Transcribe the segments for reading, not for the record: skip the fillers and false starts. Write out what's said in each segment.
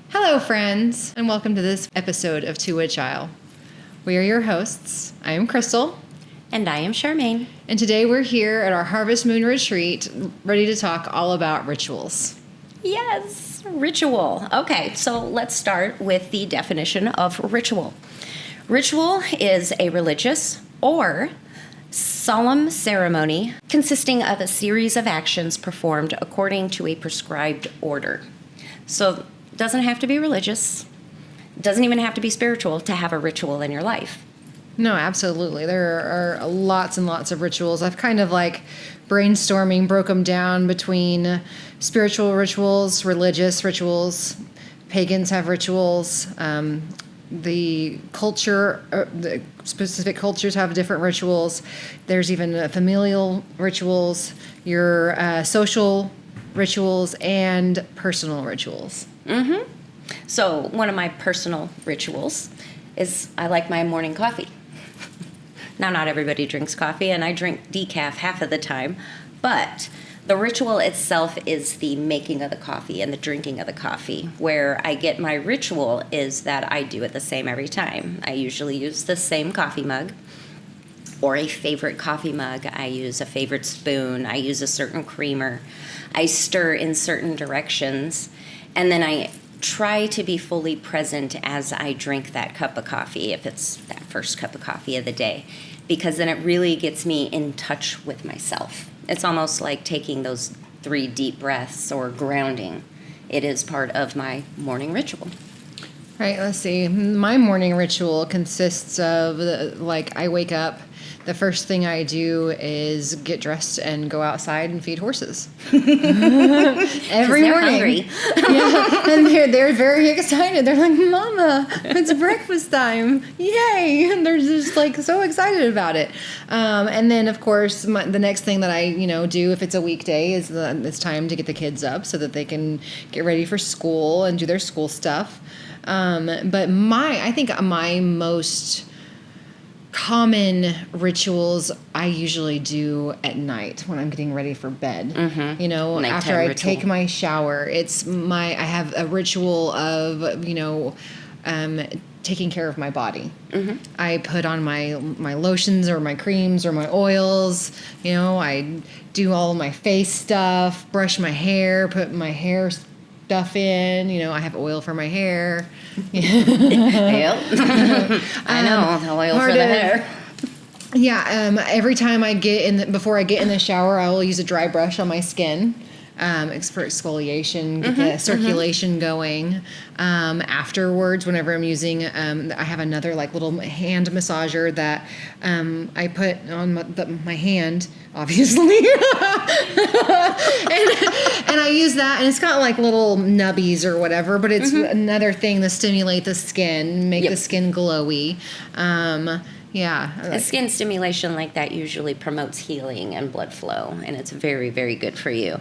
Hello, friends, and welcome to this episode of Two Witch Isle. We are your hosts. I am Crystal. And I am Charmaine. And today we're here at our Harvest Moon Retreat, ready to talk all about rituals. Yes, ritual. Okay, so let's start with the definition of ritual. Ritual is a religious or solemn ceremony consisting of a series of actions performed according to a prescribed order. So it doesn't have to be religious. It doesn't even have to be spiritual to have a ritual in your life. No, absolutely. There are lots and lots of rituals. I've kind of broke them down between spiritual rituals, religious rituals. Pagans have rituals. The specific cultures have different rituals. There's even familial rituals, your social rituals, and personal rituals. Mm-hmm. So one of my personal rituals is I like my morning coffee. Now, not everybody drinks coffee, and I drink decaf half of the time, but the ritual itself is the making of the coffee and the drinking of the coffee. Where I get my ritual is that I do it the same every time. I usually use the same coffee mug or a favorite coffee mug. I use a favorite spoon. I use a certain creamer. I stir in certain directions, and then I try to be fully present as I drink that cup of coffee, if it's that first cup of coffee of the day, because then it really gets me in touch with myself. It's almost like taking those 3 deep breaths or grounding. It is part of my morning ritual. Right, let's see. My morning ritual consists of, I wake up. The first thing I do is get dressed and go outside and feed horses. Every morning. Hungry. Yeah, and they're very excited. They're like, "Mama, it's breakfast time! Yay!" And they're just so excited about it. And then, of course, the next thing that I do if it's a weekday is it's time to get the kids up so that they can get ready for school and do their school stuff. But I think my most common rituals I usually do at night when I'm getting ready for bed. Mm-hmm. Nighttime after I ritual. take my shower, I have a ritual of taking care of my body. Mm-hmm. I put on my lotions or my creams or my oils. I do all of my face stuff, brush my hair, put my hair stuff in. I have oil for my hair. Yep. I know, the oil for the hair. Yeah, every time before I get in the shower, I will use a dry brush on my skin. It's for exfoliation, get the circulation going. Afterwards, whenever I'm using, I have another little hand massager that I put on my hand, obviously, and I use that, and it's got little nubbies or whatever, but it's another thing to stimulate the skin, make the skin glowy. Yeah. A skin stimulation like that usually promotes healing and blood flow, and it's very, very good for you.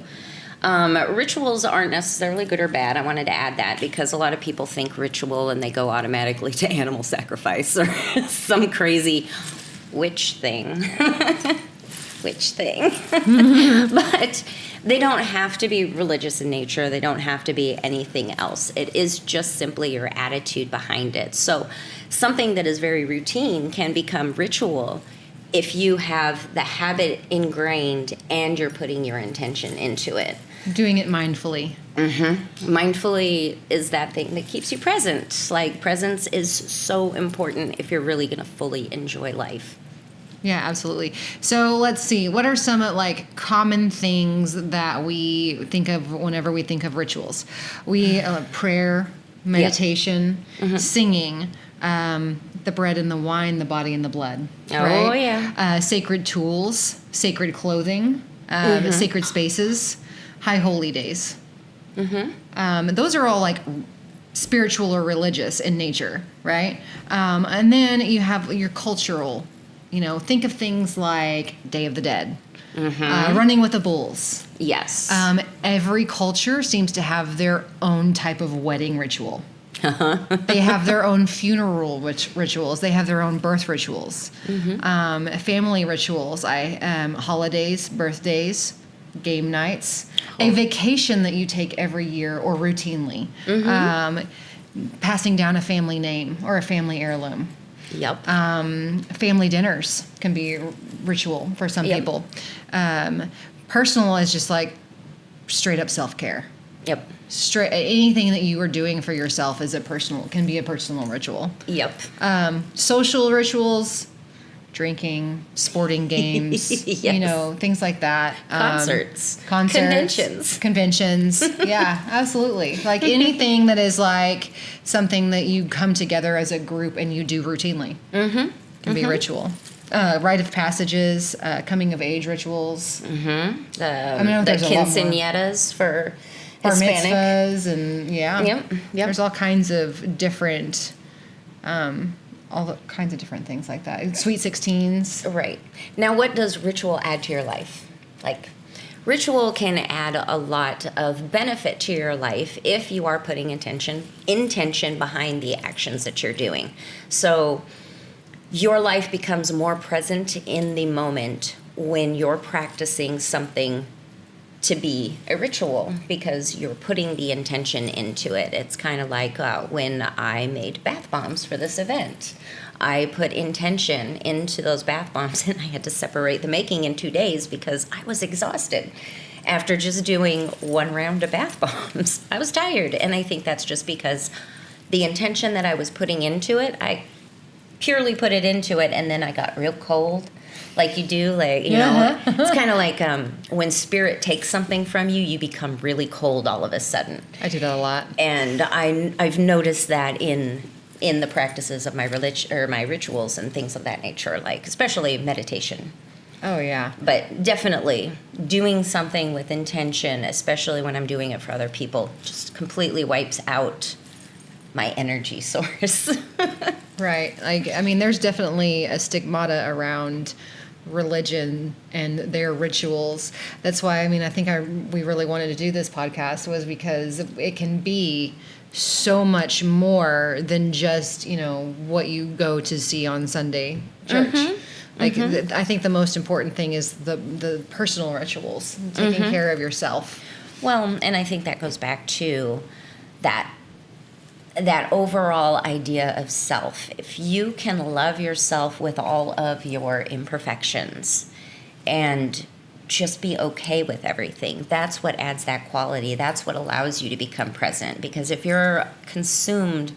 Rituals aren't necessarily good or bad. I wanted to add that because a lot of people think ritual and they go automatically to animal sacrifice or some crazy witch thing. But they don't have to be religious in nature. They don't have to be anything else. It is just simply your attitude behind it. So something that is very routine can become ritual if you have the habit ingrained and you're putting your intention into it. Doing it mindfully. Mm-hmm. Mindfully is that thing that keeps you present. Presence is so important if you're really going to fully enjoy life. Yeah, absolutely. So let's see. What are some common things that we think of whenever we think of rituals? We prayer, meditation, singing, the bread and the wine, the body and the blood. Oh, right? yeah. Sacred tools, sacred clothing, sacred spaces, high holy days. Mm-hmm. Those are all spiritual or religious in nature, right? And then you have your cultural. Think of things like Day of the Dead, running with the bulls. Yes. Every culture seems to have their own type of wedding ritual. They have their own funeral rituals. They have their own birth rituals, family rituals. Holidays, birthdays, game nights. a vacation that you take every year or routinely. Passing down a family name or a family heirloom. Yep. Family dinners can be a ritual for some people. Personal is just like straight up self-care. Yep. Anything that you are doing for yourself can be a personal ritual. Yep. Social rituals, drinking, sporting games, Yes. Things like that. Concerts. Conventions. Yeah, absolutely. Like anything that is like something that you come together as a group and you do routinely can be a ritual. Rite of passages, coming of age rituals. The quinceañeras for bar Hispanic. mitzvahs and Yep. There's all kinds of different things like that. Sweet 16s. Right. Now, what does ritual add to your life? Like, ritual can add a lot of benefit to your life if you are putting intention behind the actions that you're doing. So your life becomes more present in the moment when you're practicing something to be a ritual because you're putting the intention into it. It's kind of like when I made bath bombs for this event. I put intention into those bath bombs and I had to separate the making in 2 days because I was exhausted after just doing one round of bath bombs. I was tired, and I think that's just because the intention that I was putting into it, I purely put it into it, and then I got real cold. Like you do, it's kind of like when spirit takes something from you, you become really cold all of a sudden. I do that a lot. And I've noticed that in the practices of my religion or my rituals and things of that nature, like especially meditation. Oh, yeah. But definitely doing something with intention, especially when I'm doing it for other people, just completely wipes out my energy source. Right. There's definitely a stigmata around religion and their rituals. That's why, I think we really wanted to do this podcast was because it can be so much more than just, what you go to see on Sunday church. I think the most important thing is the personal rituals, taking care of yourself. Well, and I think that goes back to that overall idea of self. If you can love yourself with all of your imperfections and just be okay with everything, that's what adds that quality. That's what allows you to become present. Because if you're consumed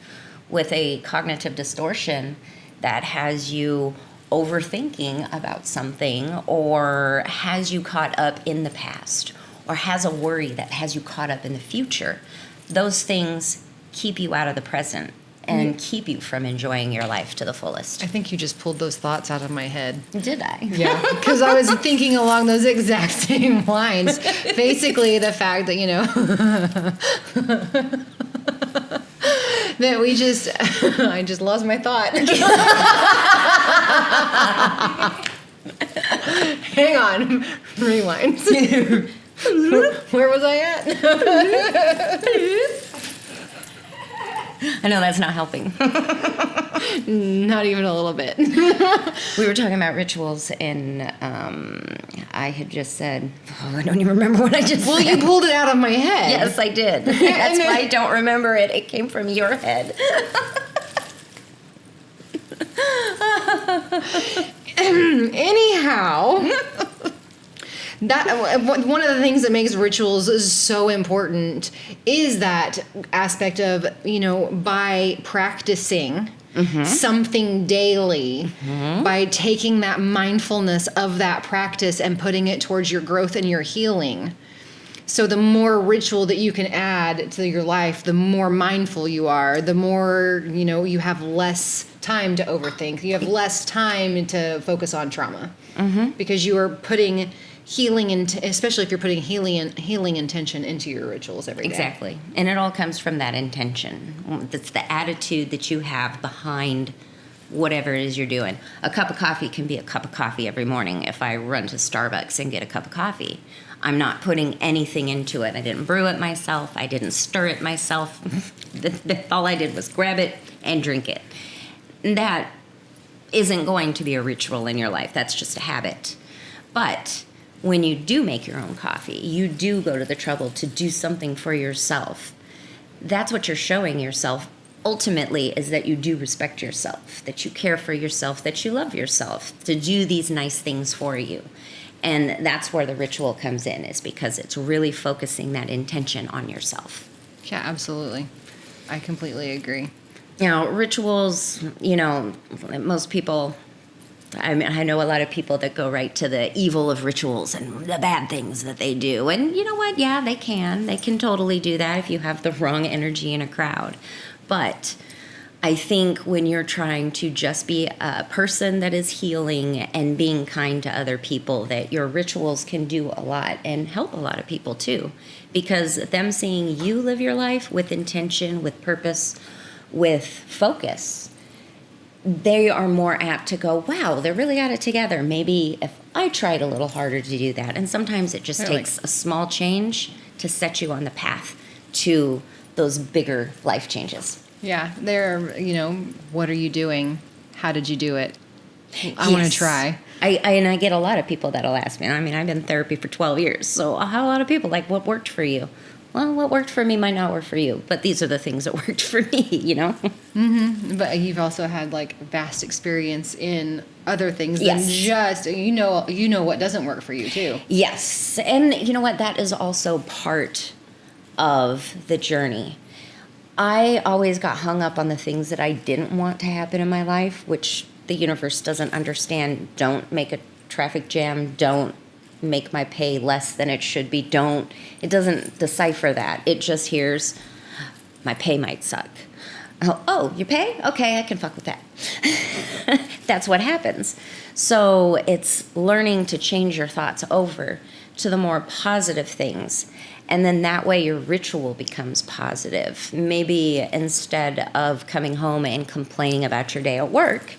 with a cognitive distortion that has you overthinking about something or has you caught up in the past or has a worry that has you caught up in the future, those things keep you out of the present and keep you from enjoying your life to the fullest. I think you just pulled those thoughts out of my head. Did I? Yeah, because I was thinking along those exact same lines. Basically, the fact that, that we just, I just lost my thought. Hang on, rewind. Where was I at? I know that's not helping. Not even a little bit. We were talking about rituals, and I had just said, I don't even remember what I just said. Well, you pulled it out of my head. Yes, I did. That's why I don't remember it. It came from your head. Anyhow, that one of the things that makes rituals so important is that aspect of, by practicing something daily, by taking that mindfulness of that practice and putting it towards your growth and your healing. So the more ritual that you can add to your life, the more mindful you are, the more, you have less time to overthink. You have less time to focus on trauma because you are putting healing, especially if you're putting healing intention into your rituals every day. Exactly. And it all comes from that intention. That's the attitude that you have behind whatever it is you're doing. A cup of coffee can be a cup of coffee every morning. If I run to Starbucks and get a cup of coffee, I'm not putting anything into it. I didn't brew it myself. I didn't stir it myself. All I did was grab it and drink it. That isn't going to be a ritual in your life. That's just a habit. But when you do make your own coffee, you do go to the trouble to do something for yourself. That's what you're showing yourself ultimately, is that you do respect yourself, that you care for yourself, that you love yourself, to do these nice things for you. And that's where the ritual comes in, is because it's really focusing that intention on yourself. Yeah, absolutely. I completely agree. You know, rituals, you know, most people, I mean, I know a lot of people that go right to the evil of rituals and the bad things that they do. And you know what? Yeah, they can. They can totally do that if you have the wrong energy in a crowd. But I think when you're trying to just be a person that is healing and being kind to other people, that your rituals can do a lot and help a lot of people too. Because them seeing you live your life with intention, with purpose, with focus, they are more apt to go, wow, they're really got it together. Maybe if I tried a little harder to do that. And sometimes it just takes a small change to set you on the path to those bigger life changes. Yeah, they're, you know, what are you doing? How did you do it? I want to try. I get a lot of people that'll ask me. I mean, I've been in therapy for 12 years, so I have a lot of people like, what worked for you? Well, what worked for me might not work for you, but these are the things that worked for me, you know? Mm-hmm. But you've also had like vast experience in other things than just, you know what doesn't work for you too. Yes, and you know what? That is also part of the journey. I always got hung up on the things that I didn't want to happen in my life, which the universe doesn't understand. Don't make a traffic jam. Don't make my pay less than it should be. It doesn't decipher that. It just hears, my pay might suck. Oh, your pay? Okay, I can fuck with that. That's what happens. So it's learning to change your thoughts over to the more positive things. And then that way your ritual becomes positive. Maybe instead of coming home and complaining about your day at work,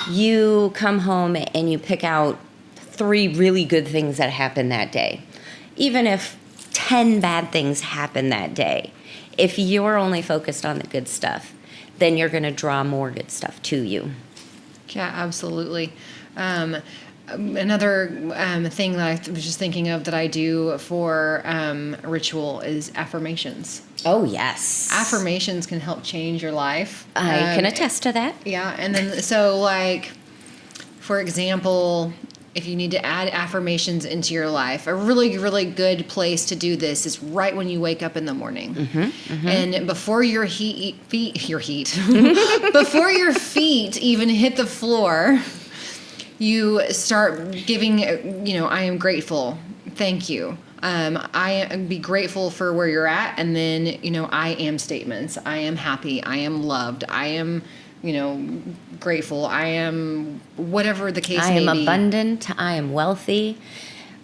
you come home and you pick out 3 really good things that happened that day. Even if 10 bad things happen that day, if you're only focused on the good stuff, then you're going to draw more good stuff to you. Yeah, absolutely. Another thing that I was just thinking of that I do for ritual is affirmations. Oh, yes. Affirmations can help change your life. I can attest to that. Yeah, and then so like, for example, if you need to add affirmations into your life, a really, really good place to do this is right when you wake up in the morning. Mm-hmm, mm-hmm. And before your before your feet even hit the floor, you start giving, you know, I am grateful. Thank you. Be grateful for where you're at. And then, you know, I am statements. I am happy. I am loved. I am, you know, grateful. I am whatever the case may be. I am abundant. I am wealthy.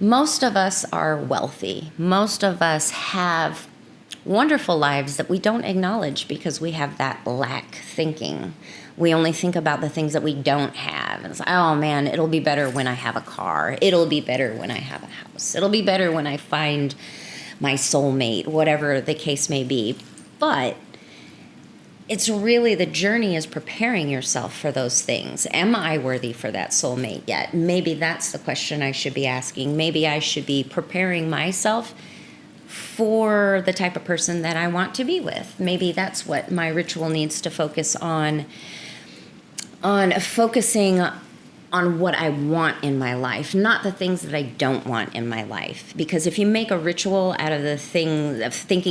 Most of us are wealthy. Most of us have wonderful lives that we don't acknowledge because we have that lack thinking. We only think about the things that we don't have. And it's like, oh man, it'll be better when I have a car. It'll be better when I have a house. It'll be better when I find my soulmate, whatever the case may be. But it's really, the journey is preparing yourself for those things. Am I worthy for that soulmate yet? Maybe that's the question I should be asking. Maybe I should be preparing myself for the type of person that I want to be with. Maybe that's what my ritual needs to focus on focusing on what I want in my life, not the things that I don't want in my life. Because if you make a ritual out of thinking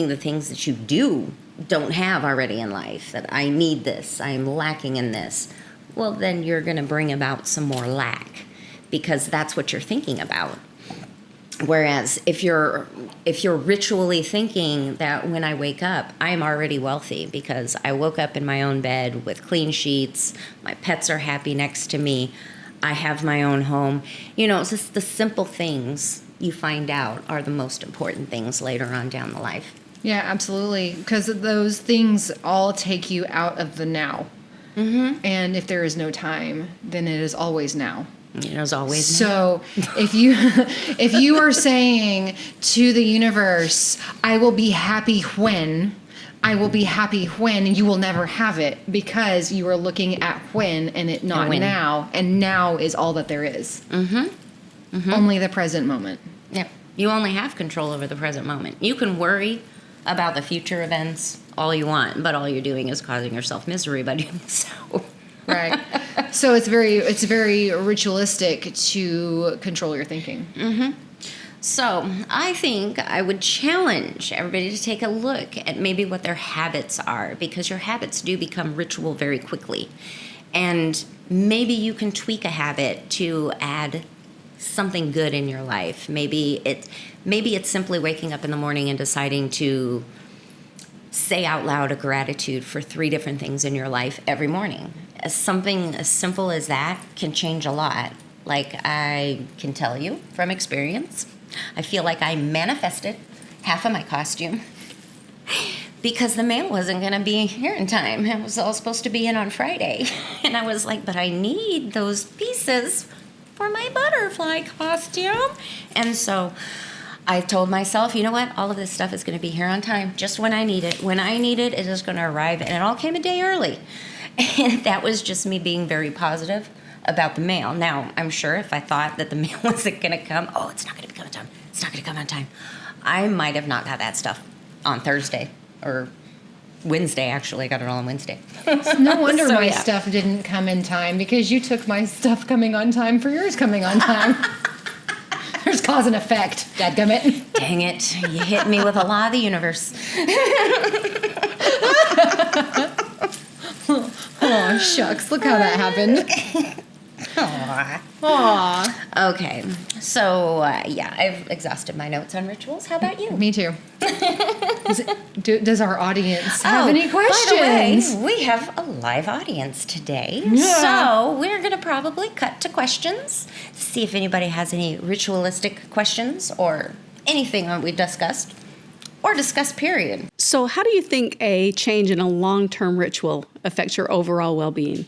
the things that you don't have already in life, that I need this, I'm lacking in this, well, then you're going to bring about some more lack because that's what you're thinking about. Whereas if you're ritually thinking that when I wake up, I am already wealthy because I woke up in my own bed with clean sheets, my pets are happy next to me, I have my own home. You know, it's just the simple things you find out are the most important things later on down the life. Yeah, absolutely. Because those things all take you out of the now. Mm-hmm. And if there is no time, then it is always now. It is always so now. if you are saying to the universe, I will be happy when, and you will never have it because you are looking at when and it not now, and now is all that there is. Mm-hmm. only the present moment. Yeah. You only have control over the present moment. You can worry about the future events all you want, but all you're doing is causing yourself misery by doing so. Right. So it's very ritualistic to control your thinking. Mm-hmm. So I think I would challenge everybody to take a look at maybe what their habits are, because your habits do become ritual very quickly. And maybe you can tweak a habit to add something good in your life. Maybe it's simply waking up in the morning and deciding to say out loud a gratitude for 3 different things in your life every morning. Something as simple as that can change a lot. Like, I can tell you from experience, I feel like I manifested half of my costume because the mail wasn't going to be here in time. It was all supposed to be in on Friday. And I was like, but I need those pieces for my butterfly costume. And so I told myself, you know what? All of this stuff is going to be here on time, just when I need it. When I need it, it is going to arrive. And it all came a day early. And that was just me being very positive about the mail. Now, I'm sure if I thought that the mail wasn't going to come, it's not going to come on time. It's not going to come on time. I might have not got that stuff on Thursday or Wednesday, actually. I got it all on Wednesday. No wonder my stuff didn't come in time, because you took my stuff coming on time for yours coming on time. There's cause and effect, dadgummit. Dang it. You hit me with a law of the universe. Oh, shucks. Look how that happened. Aww. Okay. So, I've exhausted my notes on rituals. How about you? Me too. Does our audience have any questions? By the way, we have a live audience today. Yeah. So, we're going to probably cut to questions, see if anybody has any ritualistic questions or anything that we discussed. Or discuss, period. So how do you think a change in a long-term ritual affects your overall well-being?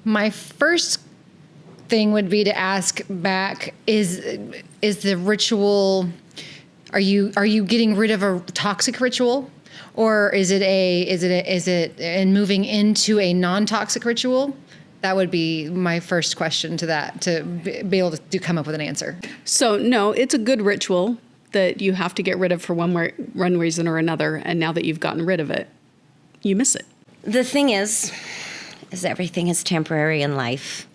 My first thing would be to ask back, is the ritual, are you getting rid of a toxic ritual, or is it and moving into a non-toxic ritual? That would be my first question to that, to be able to come up with an answer. So no, it's a good ritual that you have to get rid of for one reason or another, and now that you've gotten rid of it, you miss it. The thing is everything is temporary in life.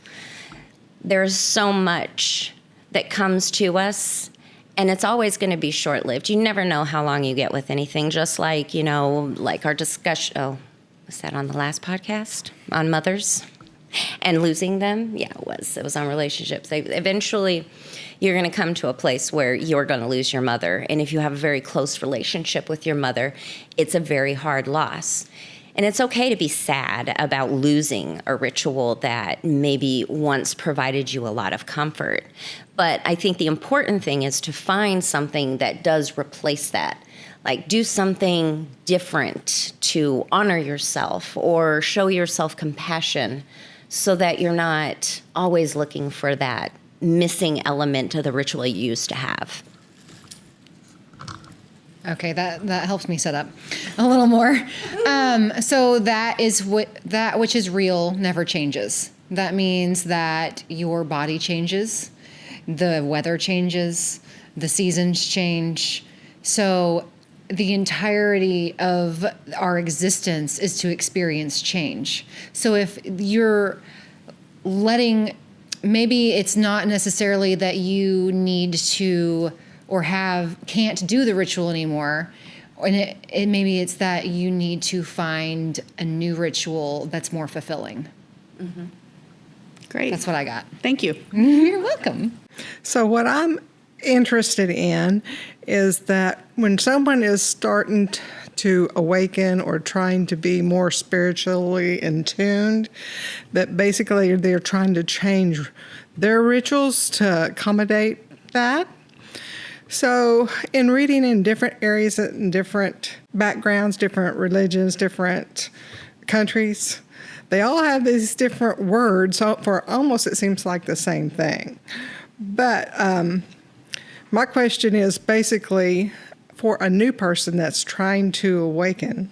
There's so much that comes to us, and it's always going to be short-lived. You never know how long you get with anything, just like, like our discussion, was that on the last podcast? On mothers and losing them? Yeah, it was. It was on relationships. Eventually, you're going to come to a place where you're going to lose your mother. And if you have a very close relationship with your mother, it's a very hard loss. And it's okay to be sad about losing a ritual that maybe once provided you a lot of comfort. But I think the important thing is to find something that does replace that. Like, do something different to honor yourself or show yourself compassion, so that you're not always looking for that missing element to the ritual you used to have. Okay, that helps me set up a little more. So that which is real never changes. That means that your body changes, the weather changes, the seasons change. So the entirety of our existence is to experience change. So if you're maybe it's not necessarily that you need to or can't do the ritual anymore, and maybe it's that you need to find a new ritual that's more fulfilling. Mm-hmm. Great. That's what I got. Thank you. You're welcome. So what I'm interested in is that when someone is starting to awaken or trying to be more spiritually in tune, that basically they're trying to change their rituals to accommodate that. So in reading in different areas and different backgrounds, different religions, different countries, they all have these different words for almost, it seems like the same thing. But my question is basically for a new person that's trying to awaken,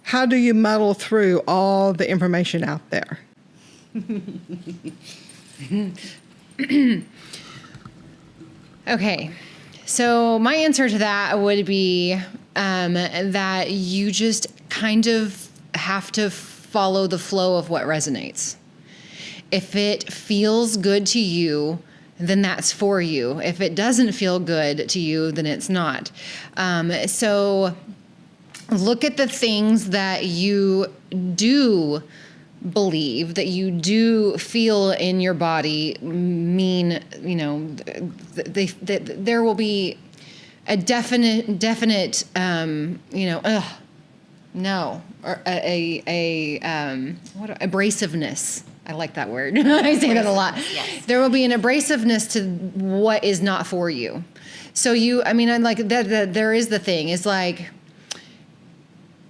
how do you muddle through all the information out there? Okay. So my answer to that would be that you just kind of have to follow the flow of what resonates. If it feels good to you, then that's for you. If it doesn't feel good to you, then it's not. So look at the things that you do believe, that you do feel in your body mean, there will be a definite, or abrasiveness. I like that word. I say that a lot. Yes. There will be an abrasiveness to what is not for you. So there is the thing. It's like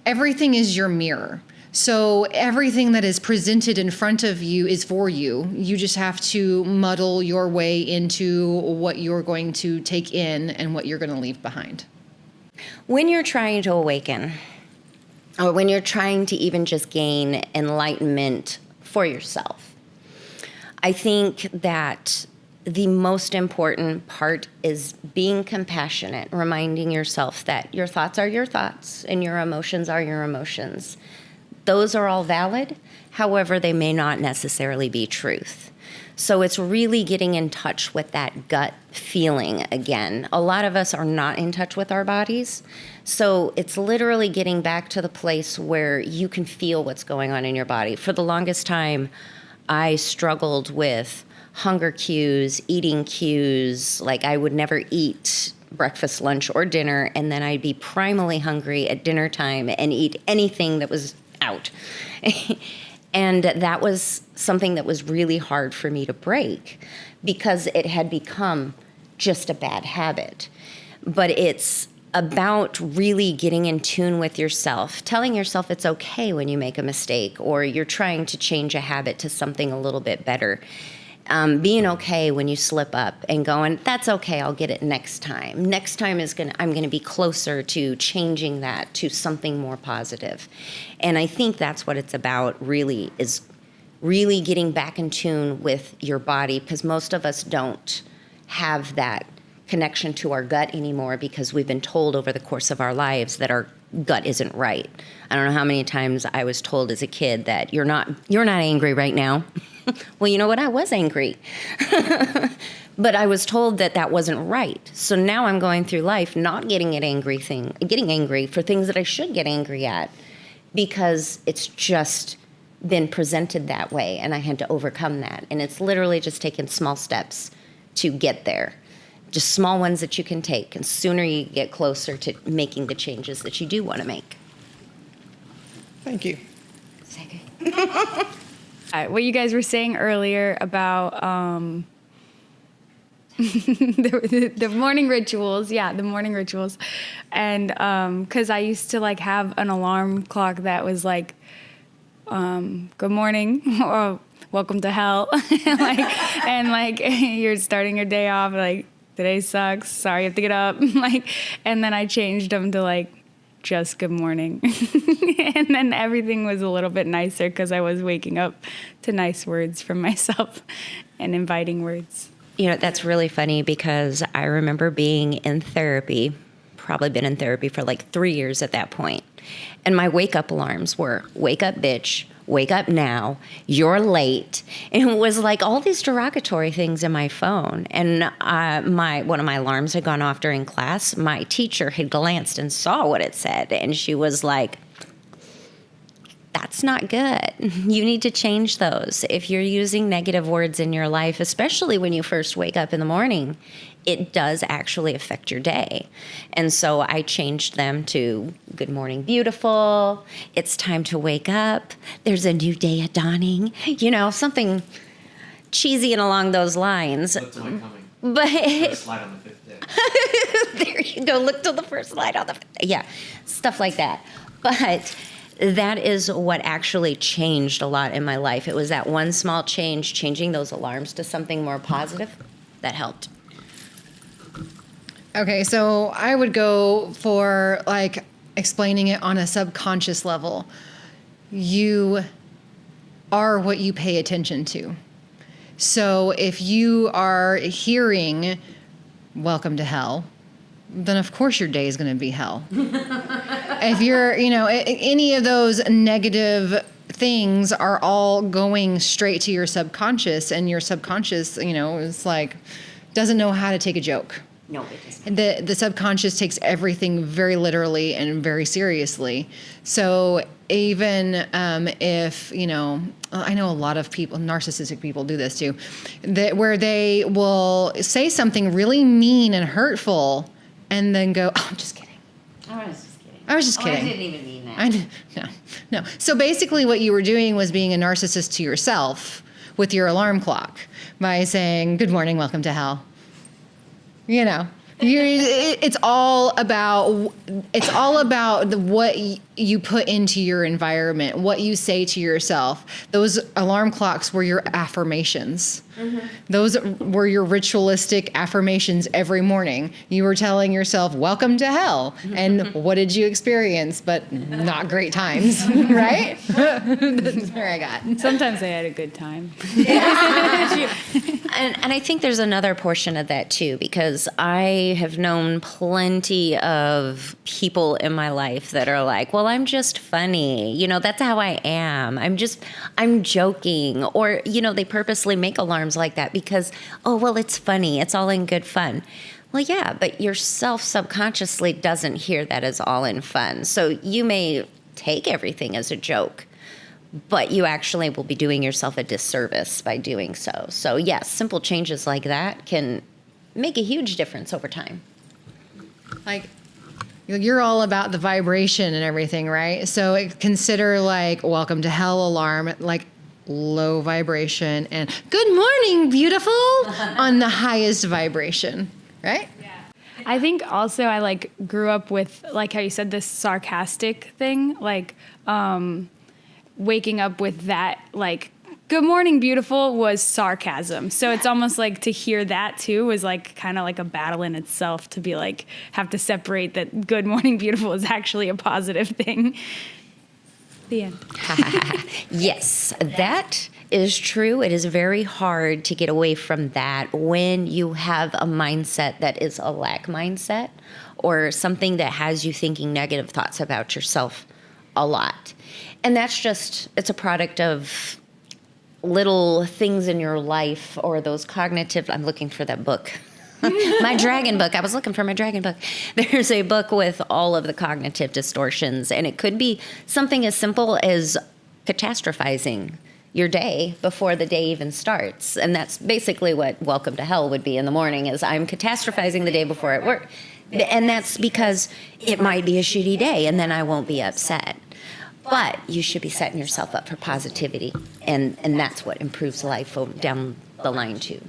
everything is your mirror. So everything that is presented in front of you is for you. You just have to muddle your way into what you're going to take in and what you're going to leave behind. When you're trying to awaken, or when you're trying to even just gain enlightenment for yourself, I think that the most important part is being compassionate, reminding yourself that your thoughts are your thoughts and your emotions are your emotions. Those are all valid. However, they may not necessarily be truth. So it's really getting in touch with that gut feeling again. A lot of us are not in touch with our bodies. So it's literally getting back to the place where you can feel what's going on in your body. For the longest time, I struggled with hunger cues, eating cues. Like I would never eat breakfast, lunch, or dinner, and then I'd be primally hungry at dinner time and eat anything that was out. And that was something that was really hard for me to break because it had become just a bad habit. But it's about really getting in tune with yourself, telling yourself it's okay when you make a mistake or you're trying to change a habit to something a little bit better. Being okay when you slip up and going, that's okay, I'll get it next time. Next time I'm gonna be closer to changing that to something more positive. And I think that's what it's about really, is really getting back in tune with your body, because most of us don't have that connection to our gut anymore because we've been told over the course of our lives that our gut isn't right. I don't know how many times I was told as a kid that you're not angry right now. Well, you know what? I was angry. But I was told that that wasn't right. So now I'm going through life not getting angry for things that I should get angry at because it's just been presented that way and I had to overcome that. And it's literally just taken small steps to get there. Just small ones that you can take. And sooner you get closer to making the changes that you do want to make. Thank you. What you guys were saying earlier about the morning rituals, the morning rituals, and because I used to like have an alarm clock that was like, "Good morning" or "Welcome to hell," and you're starting your day off like, "Today sucks. Sorry, you have to get up." And then I changed them to like, just good morning. And then everything was a little bit nicer because I was waking up to nice words from myself and inviting words. You know, that's really funny because I remember being in therapy, probably been in therapy for like 3 years at that point. And my wake up alarms were, wake up, bitch, wake up now, you're late. And it was like all these derogatory things in my phone. And one of my alarms had gone off during class. My teacher had glanced and saw what it said. And she was like, that's not good. You need to change those. If you're using negative words in your life, especially when you first wake up in the morning, it does actually affect your day. And so I changed them to good morning, beautiful. It's time to wake up. There's a new day dawning. You know, something cheesy and along those lines. Look to my coming. But First slide on the 5th day. there you go. Look till the first slide on the 5th day. Yeah, stuff like that. But that is what actually changed a lot in my life. It was that one small change, changing those alarms to something more positive, that helped. Okay, so I would go for like explaining it on a subconscious level. You are what you pay attention to. So if you are hearing welcome to hell, then of course your day is going to be hell. If you're, any of those negative things are all going straight to your subconscious, and your subconscious, is like, doesn't know how to take a joke. No, it isn't. The subconscious takes everything very literally and very seriously. So even if, I know a lot of people, narcissistic people do this too, where they will say something really mean and hurtful and then go, oh, I'm just kidding. I was just kidding. I was just kidding. I didn't even mean that. No. So basically what you were doing was being a narcissist to yourself with your alarm clock by saying, good morning, welcome to hell. It's all about what you put into your environment, what you say to yourself. Those alarm clocks were your affirmations. Mm-hmm. Those were your ritualistic affirmations every morning. You were telling yourself, welcome to hell. And what did you experience? But not great times, right? That's where I got. Sometimes I had a good time. And I think there's another portion of that too, because I have known plenty of people in my life that are like, well, I'm just funny. That's how I am. I'm joking. Or, they purposely make alarms like that because, oh, well, it's funny. It's all in good fun. Well, yeah, but yourself subconsciously doesn't hear that as all in fun. So you may take everything as a joke, but you actually will be doing yourself a disservice by doing so. So yes, simple changes like that can make a huge difference over time. Like, you're all about the vibration and everything, right? So consider like welcome to hell alarm, like low vibration, and good morning, beautiful on the highest vibration, right? I think also I grew up with, like how you said, this sarcastic thing, waking up with that, good morning, beautiful was sarcasm. So it's almost like to hear that too was kind of like a battle in itself to be have to separate that good morning, beautiful is actually a positive thing. The end. Yes, that is true. It is very hard to get away from that when you have a mindset that is a lack mindset or something that has you thinking negative thoughts about yourself a lot. And that's it's a product of little things in your life or those cognitive, I'm looking for that book. My dragon book. I was looking for my dragon book. There's a book with all of the cognitive distortions, and it could be something as simple as catastrophizing your day before the day even starts. And that's basically what welcome to hell would be in the morning is I'm catastrophizing the day before at work. And that's because it might be a shitty day and then I won't be upset. But you should be setting yourself up for positivity. And that's what improves life down the line too.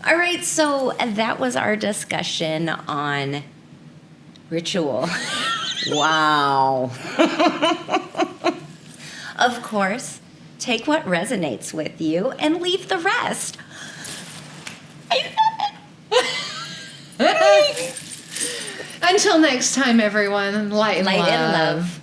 All right, so that was our discussion on ritual. Wow. Of course, take what resonates with you and leave the rest. Until next time, everyone, light and love.